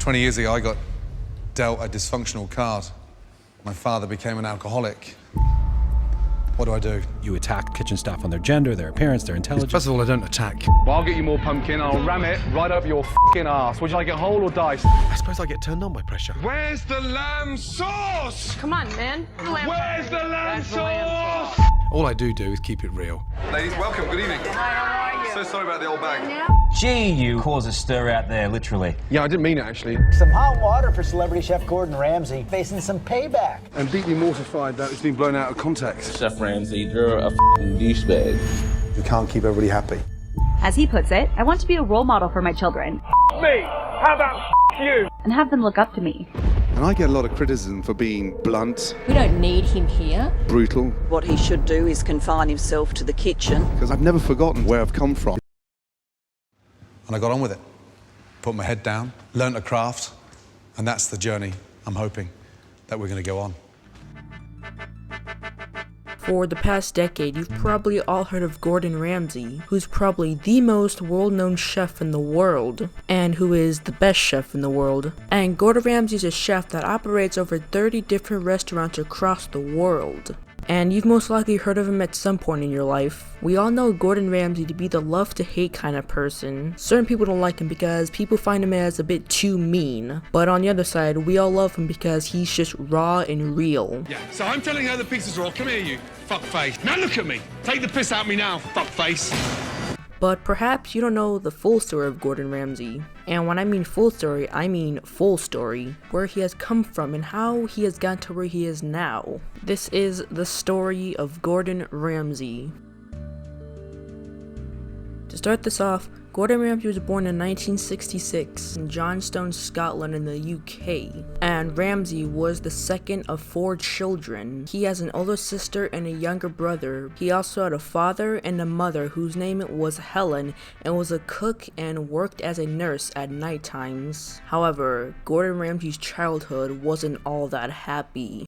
20 years ago, I got dealt a dysfunctional card. My father became an alcoholic. What do? You attack kitchen staff on their gender, their appearance, their intelligence. First of all, I don't attack. Well, I'll get you more pumpkin, I'll ram it right up your f***ing ass. Would you like it whole or diced? I suppose I get turned on by pressure. Where's the lamb sauce? Come on, man. Where's the lamb sauce? All I do is keep it real. Ladies, welcome, good evening. Hi, how are you? So sorry about the old bag. Gee, you cause a stir out there, literally. Yeah, I didn't mean it, actually. Some hot water for celebrity chef Gordon Ramsay, facing some payback. I'm deeply mortified that it's been blown out of context. Chef Ramsay, you're a f***ing douchebag. You can't keep everybody happy. As he puts it, I want to be a role model for my children. Me? How about you? And have them look up to me. And I get a lot of criticism for being blunt, We don't need him here. brutal, What he should do is confine himself to the kitchen. because I've never forgotten where I've come from. And I got on with it. Put my head down, learnt a craft, and that's the journey I'm hoping that we're going to go on. For the past decade, you've probably all heard of Gordon Ramsay, who's probably the most world-known chef in the world, and who is the best chef in the world. And Gordon Ramsay is a chef that operates over 30 different restaurants across the world. And you've most likely heard of him at some point in your life. We all know Gordon Ramsay to be the love-to-hate kind of person. Certain people don't like him because people find him as a bit too mean. But on the other side, we all love him because he's just raw and real. Yeah, so I'm telling her the pizzas are all. Come here, you fuckface. Now look at me. Take the piss out of me now, fuckface. But perhaps you don't know the full story of Gordon Ramsay. And when I mean full story, I mean full story. Where he has come from and how he has gotten to where he is now. This is the story of Gordon Ramsay. To start this off, Gordon Ramsay was born in 1966 in Johnstone, Scotland in the UK, and Ramsay was the second of 4 children. He has an older sister and a younger brother. He also had a father and a mother whose name was Helen and was a cook and worked as a nurse at night times. However, Gordon Ramsay's childhood wasn't all that happy.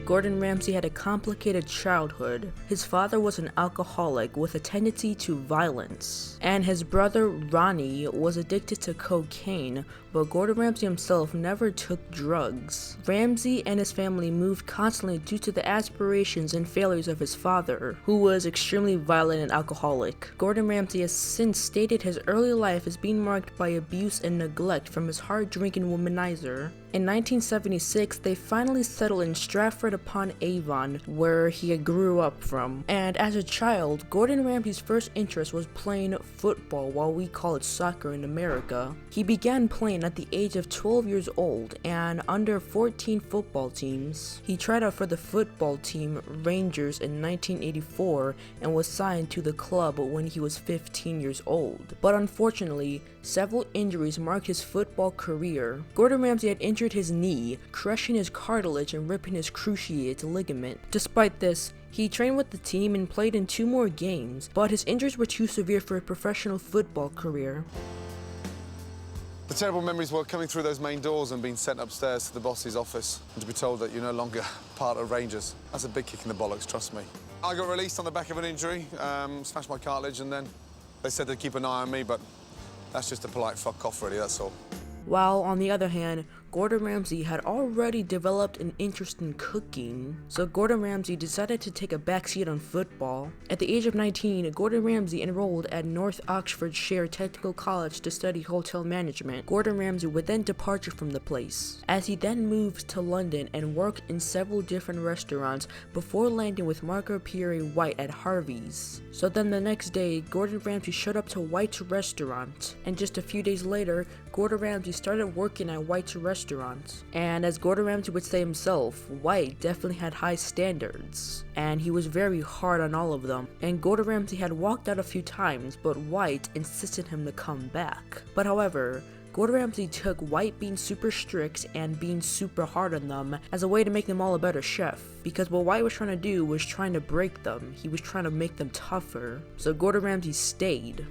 Gordon Ramsay had a complicated childhood. His father was an alcoholic with a tendency to violence, and his brother Ronnie was addicted to cocaine, but Gordon Ramsay himself never took drugs. Ramsay and his family moved constantly due to the aspirations and failures of his father, who was extremely violent and alcoholic. Gordon Ramsay has since stated his early life as being marked by abuse and neglect from his hard-drinking womanizer. In 1976, they finally settled in Stratford-upon-Avon, where he grew up from. And as a child, Gordon Ramsay's first interest was playing football, while we call it soccer in America. He began playing at the age of 12 years old, and under 14 football teams. He tried out for the football team Rangers in 1984 and was signed to the club when he was 15 years old. But unfortunately, several injuries marked his football career. Gordon Ramsay had injured his knee, crushing his cartilage and ripping his cruciate ligament. Despite this, he trained with the team and played in 2 more games, but his injuries were too severe for a professional football career. The terrible memories were coming through those main doors and being sent upstairs to the boss's office and to be told that you're no longer part of Rangers. That's a big kick in the bollocks, trust me. I got released on the back of an injury, smashed my cartilage, and then they said they'd keep an eye on me, but that's just a polite fuck off, really, that's all. While on the other hand, Gordon Ramsay had already developed an interest in cooking, so Gordon Ramsay decided to take a backseat on football. At the age of 19, Gordon Ramsay enrolled at North Oxfordshire Technical College to study hotel management. Gordon Ramsay would then depart from the place, as he then moved to London and worked in several different restaurants before landing with Margaret Pierre White at Harvey's. So then the next day, Gordon Ramsay showed up to White's restaurant, and just a few days later, Gordon Ramsay started working at White's restaurant. And as Gordon Ramsay would say himself, White definitely had high standards, and he was very hard on all of them. And Gordon Ramsay had walked out a few times, but White insisted him to come back. But however, Gordon Ramsay took White being super strict and being super hard on them as a way to make them all a better chef. Because what White was trying to do was trying to break them. He was trying to make them tougher. So Gordon Ramsay stayed.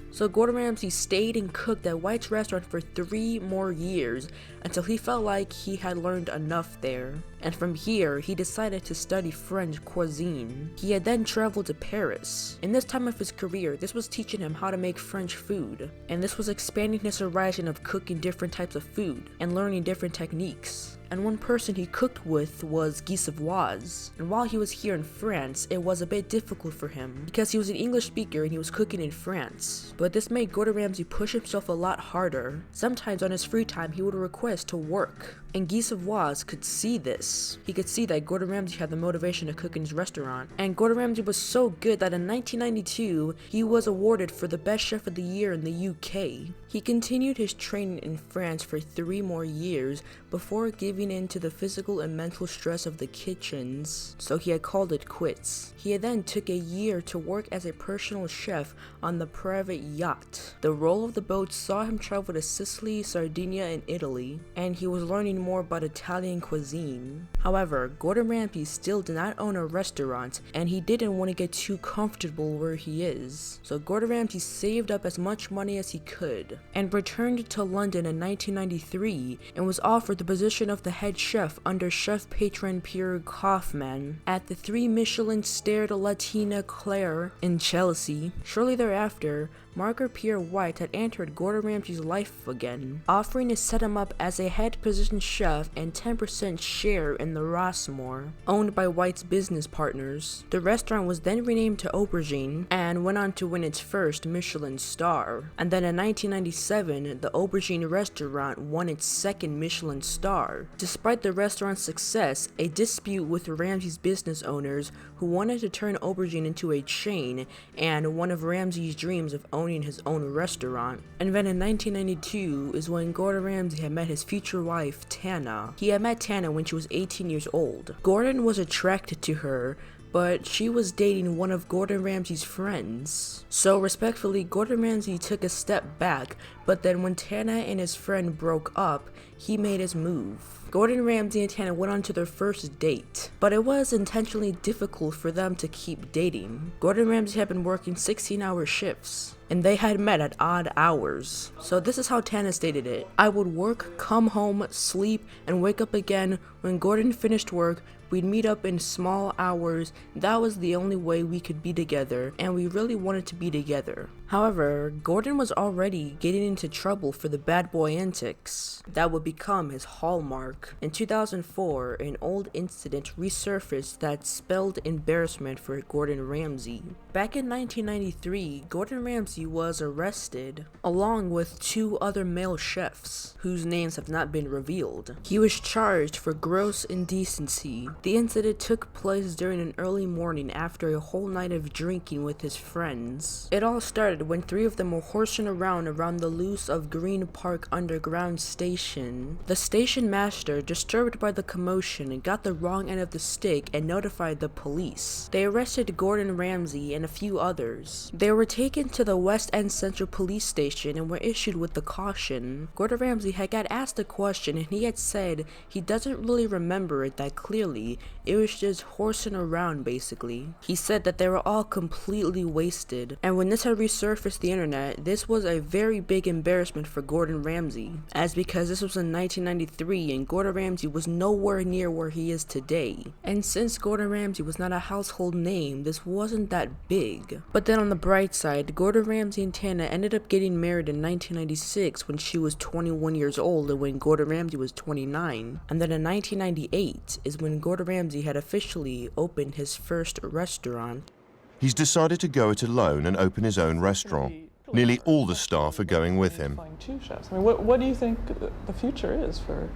And cooked at White's restaurant for 3 more years until he felt like he had learned enough there. And from here, he decided to study French cuisine. He had then traveled to Paris. In this time of his career, this was teaching him how to make French food. And this was expanding his horizon of cooking cooking different types of food and learning different techniques. And one person he cooked with was Guy Savoy's. And while he was here in France, it was a bit difficult for him because he was an English speaker and he was cooking in France. But this made Gordon Ramsay push himself a lot harder. Sometimes on his free time, he would request to work. And Guy Savoy's could see this. He could see that Gordon Ramsay had the motivation to cook in his restaurant. And Gordon Ramsay was so good that in 1992, he was awarded for the best chef of the year in the UK. He continued his training in France for 3 more years before giving in to the physical and mental stress of the kitchens, so he had called it quits. He then took a year to work as a personal chef on the private yacht. The roll of the boat saw him travel to Sicily, Sardinia, and Italy, and he was learning more about Italian cuisine. However, Gordon Ramsay still did not own a restaurant, and he didn't want to get too comfortable where he is. So Gordon Ramsay saved up as much money as he could, and returned to London in 1993, and was offered the position of the head chef under chef patron Pierre Kaufman at the 3 Michelin-starred Latina Claire in Chelsea. Shortly thereafter, Margaret Pierre White had entered Gordon Ramsay's life again, offering to set him up as a head position chef and 10% share in the Rossmore, owned by White's business partners. The restaurant was then renamed to Aubergine and went on to win its first Michelin star. And then in 1997, the Aubergine restaurant won its 2nd Michelin star. Despite the restaurant's success, a dispute with Ramsay's business owners who wanted to turn Aubergine into a chain and one of Ramsay's dreams of owning his own restaurant. And then in 1992 is when Gordon Ramsay had met his future wife, Tana. He had met Tana when she was 18 years old. Gordon was attracted to her, but she was dating one of Gordon Ramsay's friends. So respectfully, Gordon Ramsay took a step back, but then when Tana and his friend broke up, he made his move. Gordon Ramsay and Tana went on to their first date, but it was intentionally difficult for them to keep dating. Gordon Ramsay had been working 16-hour shifts, and they had met at odd hours. So this is how Tana stated it: "I would work, come home, sleep, and wake up again. When Gordon finished work, we'd meet up in small hours. That was the only way we could be together, and we really wanted to be together." However, Gordon was already getting into trouble for the bad boy antics that would become his hallmark. In 2004, an old incident resurfaced that spelled embarrassment for Gordon Ramsay. Back in 1993, Gordon Ramsay was arrested, along with 2 other male chefs, whose names have not been revealed. He was charged for gross indecency. The incident took place during an early morning after a whole night of drinking with his friends. It all started when 3 of them were horsing around the loose of Green Park Underground Station. The station master, disturbed by the commotion, got the wrong end of the stick and notified the police. They arrested Gordon Ramsay and a few others. They were taken to the West End Central Police Station and were issued with the caution. Gordon Ramsay had got asked a question and he had said he doesn't really remember it that clearly. It was just horsing around basically. He said that they were all completely wasted. And when this had resurfaced the internet, this was a very big embarrassment for Gordon Ramsay, as because this was in 1993 and Gordon Ramsay was nowhere near where he is today. And since Gordon Ramsay was not a household name, this wasn't that big. But then on the bright side, Gordon Ramsay and Tana ended up getting married in 1996 when she was 21 years old and when Gordon Ramsay was 29. And then in 1998 is when Gordon Ramsay had officially opened his first restaurant. He's decided to go it alone and open his own restaurant. Nearly all the staff are going with him. Find 2 chefs. I mean, what do you think the future is for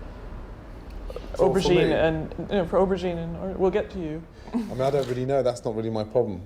Aubergine and we'll get to you. I mean, I don't really know. That's not really my problem.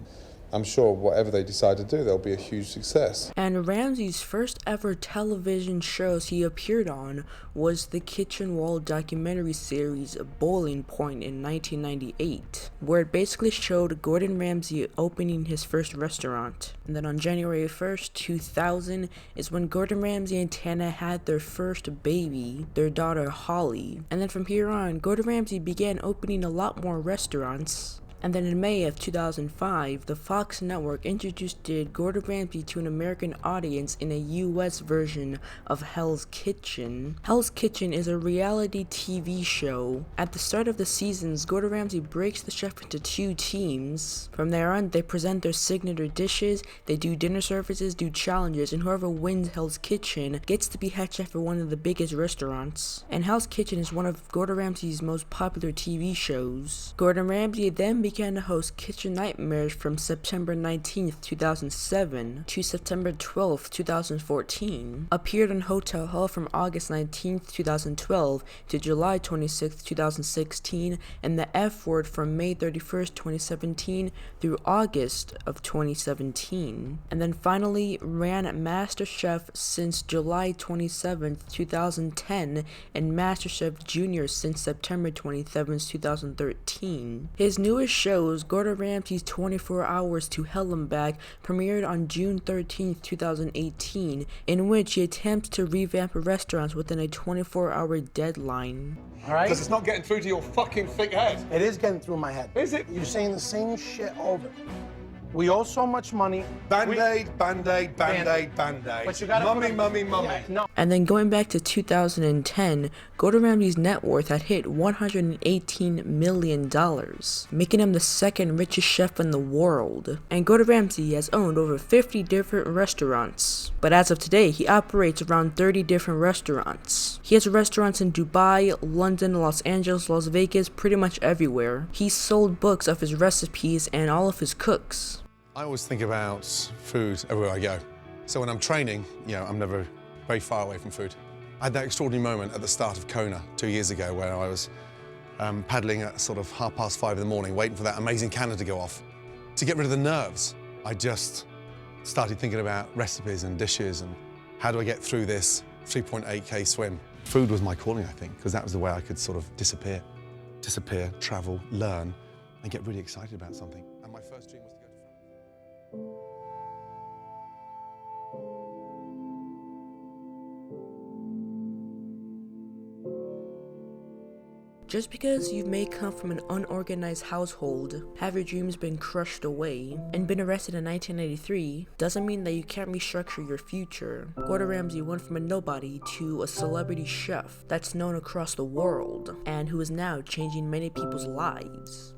I'm sure whatever they decide to do, there'll be a huge success. And Ramsay's first ever television shows he appeared on was the Kitchen Wall documentary series Boiling Point in 1998, where it basically showed Gordon Ramsay opening his first restaurant. And then on January 1st, 2000 is when Gordon Ramsay and Tana had their first baby, their daughter Holly. And then from here on, Gordon Ramsay began opening a lot more restaurants. And then in May of 2005, the Fox network introduced Gordon Ramsay to an American audience in a US version of Hell's Kitchen. Hell's Kitchen is a reality TV show. At the start of the seasons, Gordon Ramsay breaks the chef into two teams. From there on, they present their signature dishes, they do dinner services, do challenges, and whoever wins Hell's Kitchen gets to be head chef at one of the biggest restaurants. And Hell's Kitchen is one of Gordon Ramsay's most popular TV shows. Gordon Ramsay then began to host Kitchen Nightmares from September 19th, 2007 to September 12th, 2014, appeared on Hotel Hell from August 19th, 2012 to July 26th, 2016, and The F Word from May 31st, 2017 through August of 2017, and then finally ran MasterChef since July 27th, 2010, and MasterChef Junior since September 27th, 2013. His newest shows, Gordon Ramsay's 24 Hours to Hell and Back, premiered on June 13th, 2018, in which he attempts to revamp restaurants within a 24-hour deadline. All right? Because it's not getting through to your fucking thick head. It is getting through my head. Is it? You're saying the same shit over. We owe so much money. Band-aid, Band-aid, Band-aid, Band-aid. But you gotta mummy, mummy, mummy. Yeah, no. And then going back to 2010, Gordon Ramsay's net worth had hit $118 million, making him the second richest chef in the world. And Gordon Ramsay has owned over 50 different restaurants. But as of today, he operates around 30 different restaurants. He has restaurants in Dubai, London, Los Angeles, Las Vegas, pretty much everywhere. He's sold books of his recipes and all of his cooks. I always think about food everywhere I go. So when I'm training, I'm never very far away from food. I had that extraordinary moment at the start of Kona 2 years ago where I was paddling at sort of 5:30 in the morning, waiting for that amazing cannon to go off. To get rid of the nerves, I just started thinking about recipes and dishes and how do I get through this 3.8K swim. Food was my calling, I think, because that was the way I could sort of disappear, travel, learn, and get really excited about something. And my first dream was to go to France. Just because you may come from an unorganized household, have your dreams been crushed away, and been arrested in 1993, doesn't mean that you can't restructure your future. Gordon Ramsay went from a nobody to a celebrity chef that's known across the world, and who is now changing many people's lives.